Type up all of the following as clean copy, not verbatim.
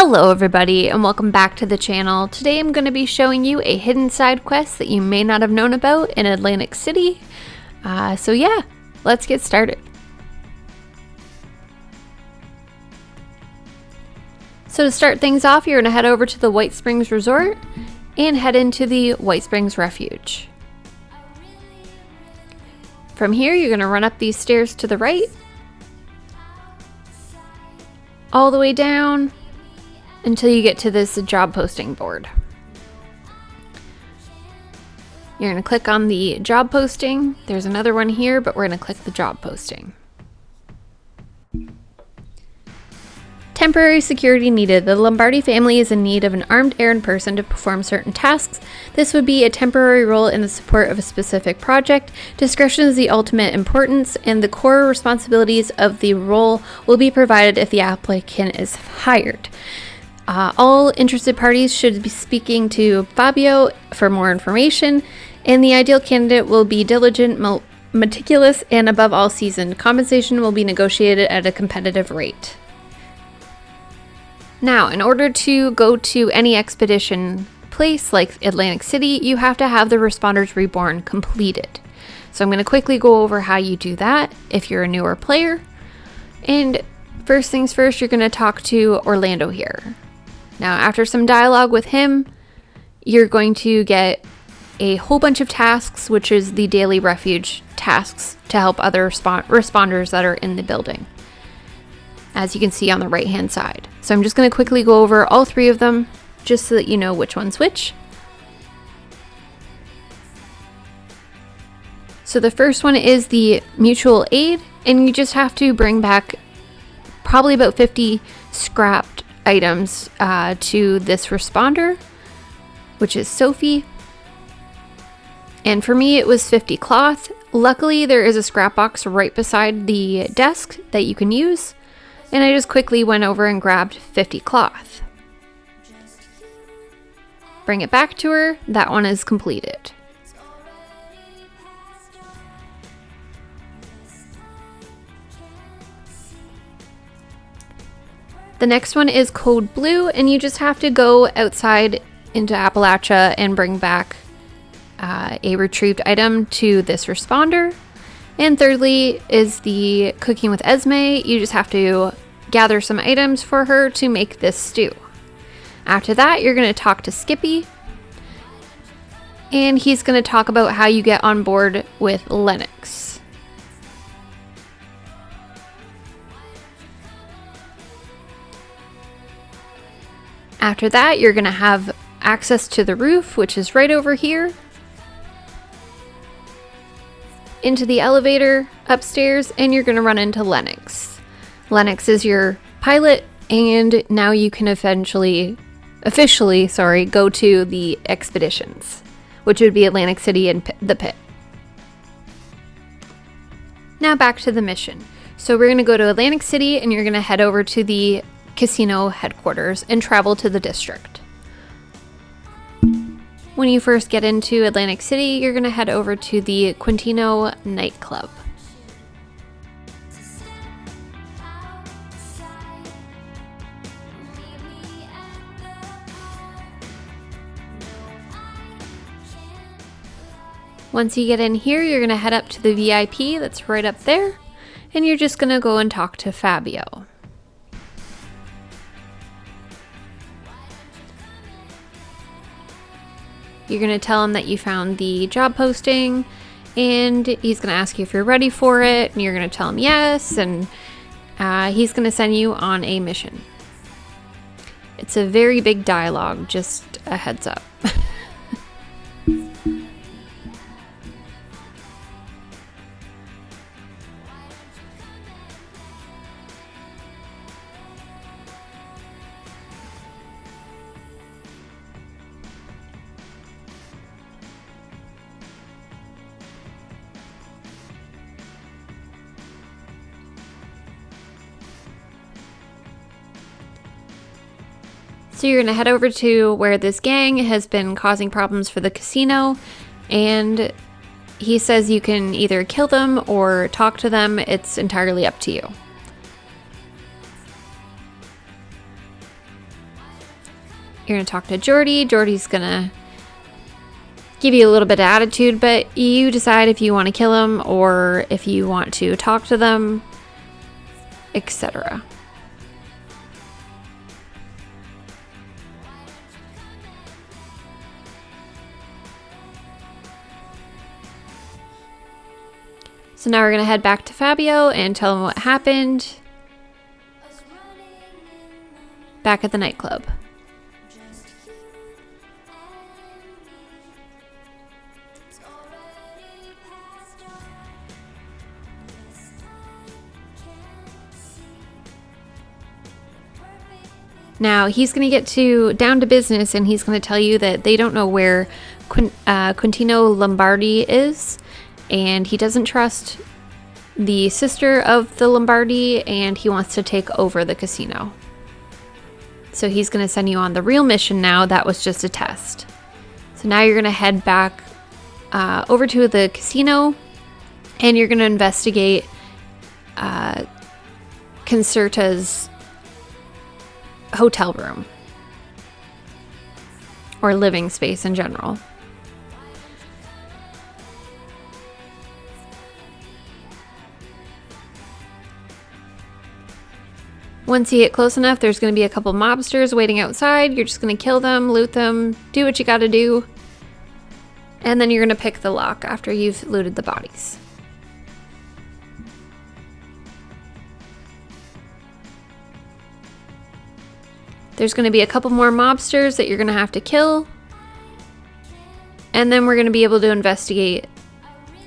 Hello everybody and welcome back to the channel. Today I'm going to be showing you a hidden side quest that you may not have known about in Atlantic City. So yeah, let's get started. So to start things off, you're going to head over to the White Springs Resort and head into the White Springs Refuge. From here, you're going to run up these stairs to the right, all the way down until you get to this job posting board. You're going to click on the job posting. There's another one here, but we're going to click the job posting. Temporary security needed. The Lombardi family is in need of an armed errand person to perform certain tasks. This would be a temporary role in the support of a specific project. Discretion is the ultimate importance, and the core responsibilities of the role will be provided if the applicant is hired. All interested parties should be speaking to Fabio for more information, and the ideal candidate will be diligent, meticulous, and above all seasoned. Compensation will be negotiated at a competitive rate. Now, in order to go to any expedition place like Atlantic City, you have to have the Responders Reborn completed. So I'm going to quickly go over how you do that if you're a newer player. And first things first, you're going to talk to Orlando here. Now, after some dialogue with him, you're going to get a whole bunch of tasks, which is the daily refuge tasks to help other responders that are in the building, as you can see on the right hand side. So I'm just going to quickly go over all three of them just so that you know which one's which. So the first one is the mutual aid, and you just have to bring back probably about 50 scrapped items to this responder, which is Sophie. And for me, it was 50 cloth. Luckily, there is a scrap box right beside the desk that you can use. And I just quickly went over and grabbed 50 cloth. Bring it back to her. That one is completed. The next one is Code Blue, and you just have to go outside into Appalachia and bring back a retrieved item to this responder. And thirdly is the Cooking with Esme. You just have to gather some items for her to make this stew. After that, you're going to talk to Skippy, and he's going to talk about how you get on board with Lennox. After that, you're going to have access to the roof, which is right over here, into the elevator upstairs, and you're going to run into Lennox. Lennox is your pilot, and now you can officially go to the expeditions, which would be Atlantic City and the Pit. Now back to the mission. So we're going to go to Atlantic City, and you're going to head over to the casino headquarters and travel to the district. When you first get into Atlantic City, you're going to head over to the Quintino nightclub. Once you get in here, you're going to head up to the VIP that's right up there, and you're just going to go and talk to Fabio. You're going to tell him that you found the job posting, and he's going to ask you if you're ready for it, and you're going to tell him yes, and he's going to send you on a mission. It's a very big dialogue, just a heads up. So you're going to head over to where this gang has been causing problems for the casino, and he says you can either kill them or talk to them. It's entirely up to you. You're going to talk to Jordy. Jordy's going to give you a little bit of attitude, but you decide if you want to kill him or if you want to talk to them, etc. So now we're going to head back to Fabio and tell him what happened back at the nightclub. Now he's going to get down to business, and he's going to tell you that they don't know where Quintino Lombardi is, and he doesn't trust the sister of the Lombardi, and he wants to take over the casino. So he's going to send you on the real mission now. That was just a test. So now you're going to head back over to the casino, and you're going to investigate Concerta's hotel room or living space in general. Once you get close enough, there's going to be a couple mobsters waiting outside. You're just going to kill them, loot them, do what you got to do, and then you're going to pick the lock after you've looted the bodies. There's going to be a couple more mobsters that you're going to have to kill, and then we're going to be able to investigate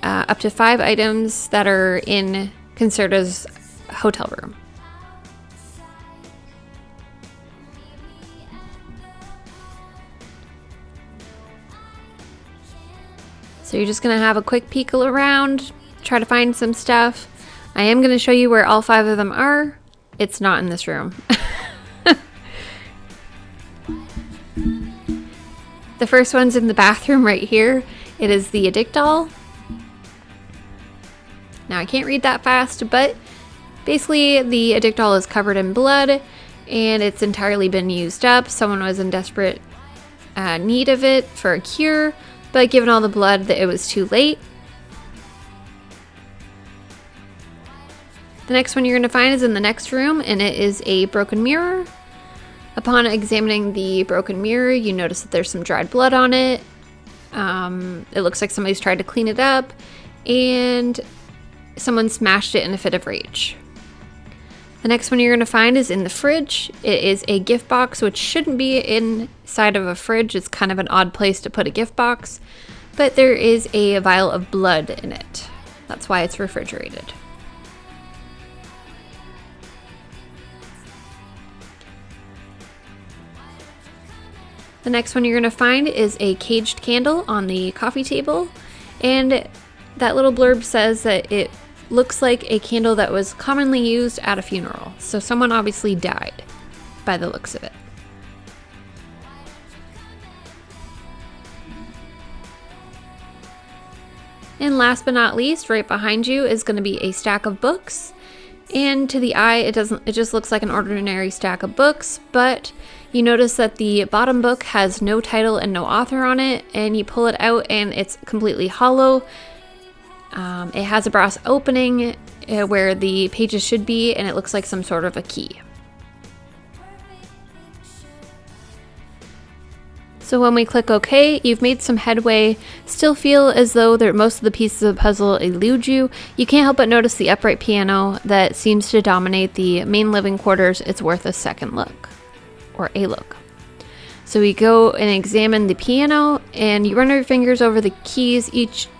up to 5 items that are in Concerta's hotel room. So you're just going to have a quick peek around, try to find some stuff. I am going to show you where all 5 of them are. It's not in this room. The first one's in the bathroom right here. It is the addict doll. Now I can't read that fast, but basically the addict doll is covered in blood and it's entirely been used up. Someone was in desperate need of it for a cure, but given all the blood, that it was too late. The next one you're going to find is in the next room, and it is a broken mirror. Upon examining the broken mirror, you notice that there's some dried blood on it. It looks like somebody's tried to clean it up, and someone smashed it in a fit of rage. The next one you're going to find is in the fridge. It is a gift box, which shouldn't be inside of a fridge. It's kind of an odd place to put a gift box, but there is a vial of blood in it. That's why it's refrigerated. The next one you're going to find is a caged candle on the coffee table, and that little blurb says that it looks like a candle that was commonly used at a funeral. So someone obviously died by the looks of it. And last but not least, right behind you is going to be a stack of books. And to the eye, it just looks like an ordinary stack of books, but you notice that the bottom book has no title and no author on it, and you pull it out and it's completely hollow. It has a brass opening where the pages should be, and it looks like some sort of a key. So when we click OK, you've made some headway. Still feel as though most of the pieces of the puzzle elude you. You can't help but notice the upright piano that seems to dominate the main living quarters. It's worth a second look, or a look. So we go and examine the piano, and you run your fingers over the keys,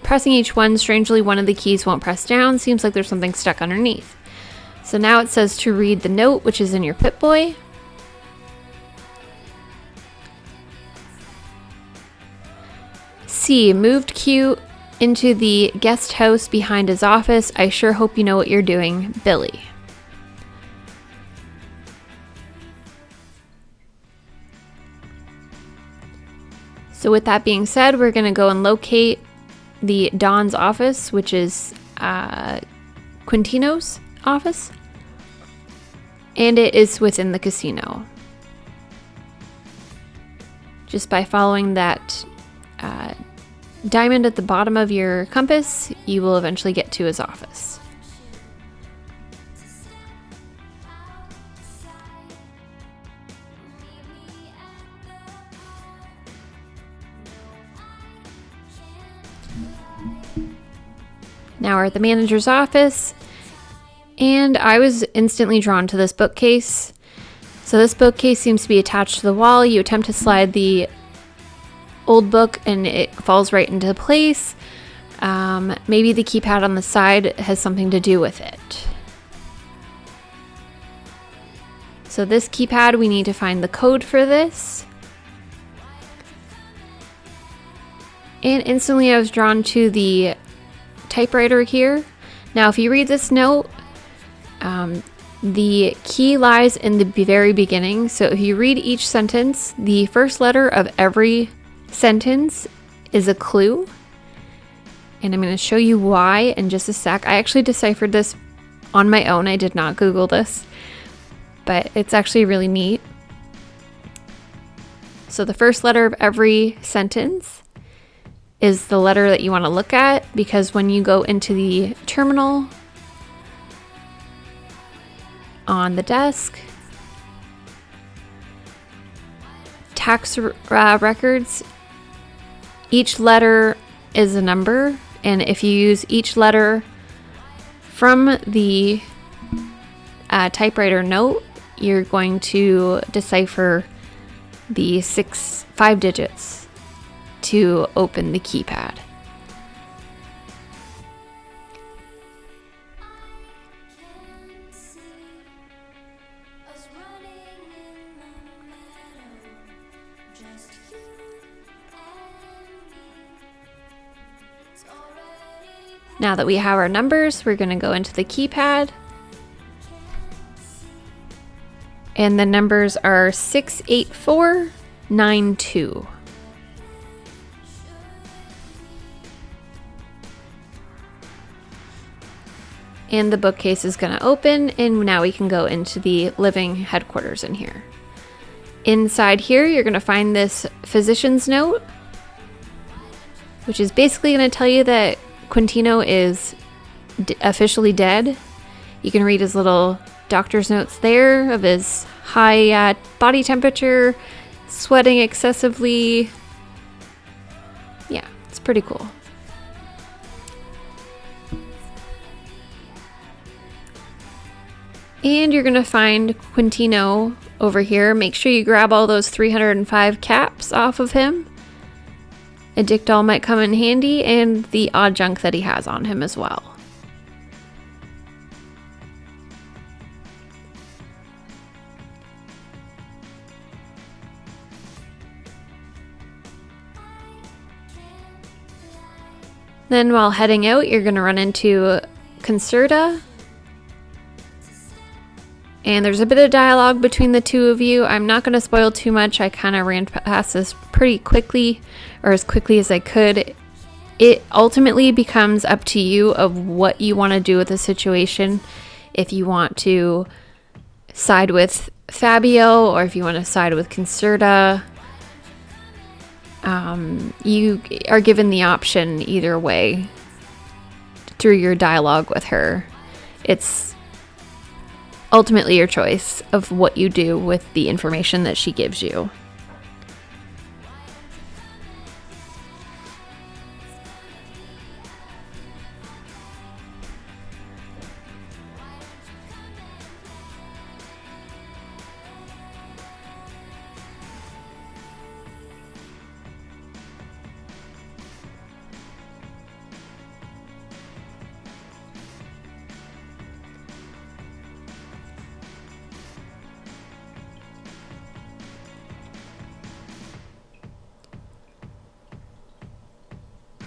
pressing each one. Strangely, one of the keys won't press down. Seems like there's something stuck underneath. So now it says to read the note, which is in your Pip-Boy. C, moved Q into the guest house behind his office. I sure hope you know what you're doing, Billy. So with that being said, we're going to go and locate the Don's office, which is Quintino's office, and it is within the casino. Just by following that diamond at the bottom of your compass, you will eventually get to his office. Now we're at the manager's office, and I was instantly drawn to this bookcase. So this bookcase seems to be attached to the wall. You attempt to slide the old book and it falls right into place. Maybe the keypad on the side has something to do with it. So this keypad, we need to find the code for this. And instantly I was drawn to the typewriter here. Now if you read this note, the key lies in the very beginning. So if you read each sentence, the first letter of every sentence is a clue. And I'm going to show you why in just a sec. I actually deciphered this on my own. I did not Google this, but it's actually really neat. So the first letter of every sentence is the letter that you want to look at, because when you go into the terminal on the desk, tax records, each letter is a number, and if you use each letter from the typewriter note, you're going to decipher the 5 digits to open the keypad. Now that we have our numbers, we're going to go into the keypad. And the numbers are 68492. And the bookcase is going to open, and now we can go into the living headquarters in here. Inside here, you're going to find this physician's note, which is basically going to tell you that Quintino is officially dead. You can read his little doctor's notes there of his high body temperature, sweating excessively. Yeah, it's pretty cool. And you're going to find Quintino over here. Make sure you grab all those 305 caps off of him. A dick doll might come in handy, and the odd junk that he has on him as well. Then while heading out, you're going to run into Concerta. And there's a bit of dialogue between the two of you. I'm not going to spoil too much. I kind of ran past this pretty quickly, or as quickly as I could. It ultimately becomes up to you of what you want to do with the situation. If you want to side with Fabio, or if you want to side with Concerta. You are given the option either way through your dialogue with her. It's ultimately your choice of what you do with the information that she gives you.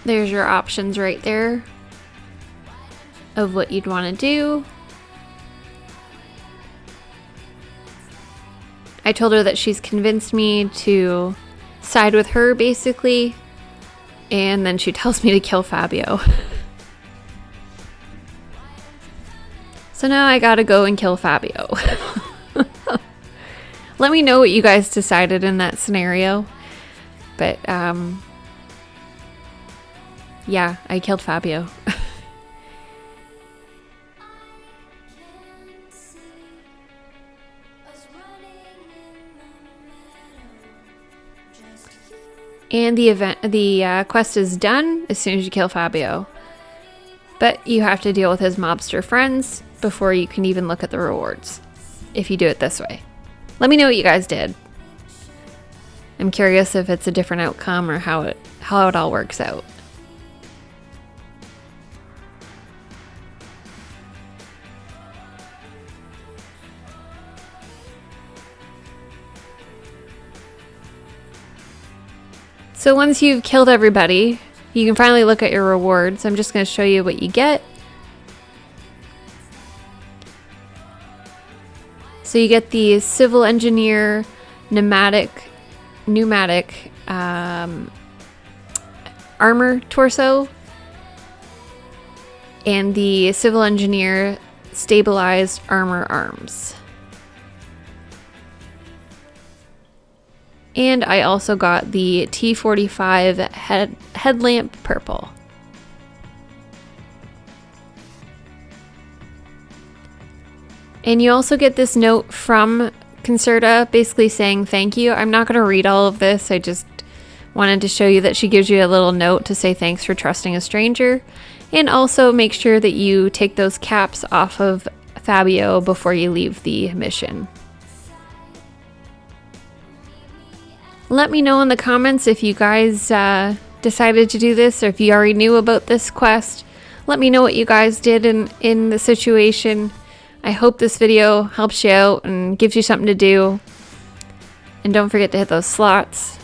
There's your options right there of what you'd want to do. I told her that she's convinced me to side with her, basically, and then she tells me to kill Fabio. So now I gotta go and kill Fabio. Let me know what you guys decided in that scenario. But yeah, I killed Fabio. And the quest is done as soon as you kill Fabio. But you have to deal with his mobster friends before you can even look at the rewards, if you do it this way. Let me know what you guys did. I'm curious if it's a different outcome or how it all works out. So once you've killed everybody, you can finally look at your rewards. I'm just going to show you what you get. So you get the civil engineer pneumatic armor torso and the civil engineer stabilized armor arms. And I also got the T45 headlamp purple. And you also get this note from Concerta basically saying thank you. I'm not going to read all of this. I just wanted to show you that she gives you a little note to say thanks for trusting a stranger. And also make sure that you take those caps off of Fabio before you leave the mission. Let me know in the comments if you guys decided to do this or if you already knew about this quest. Let me know what you guys did in the situation. I hope this video helps you out and gives you something to do. And don't forget to hit those slots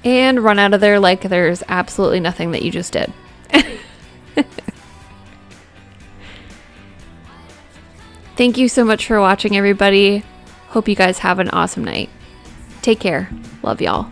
and run out of there like there's absolutely nothing that you just did. Thank you so much for watching, everybody. Hope you guys have an awesome night. Take care. Love y'all.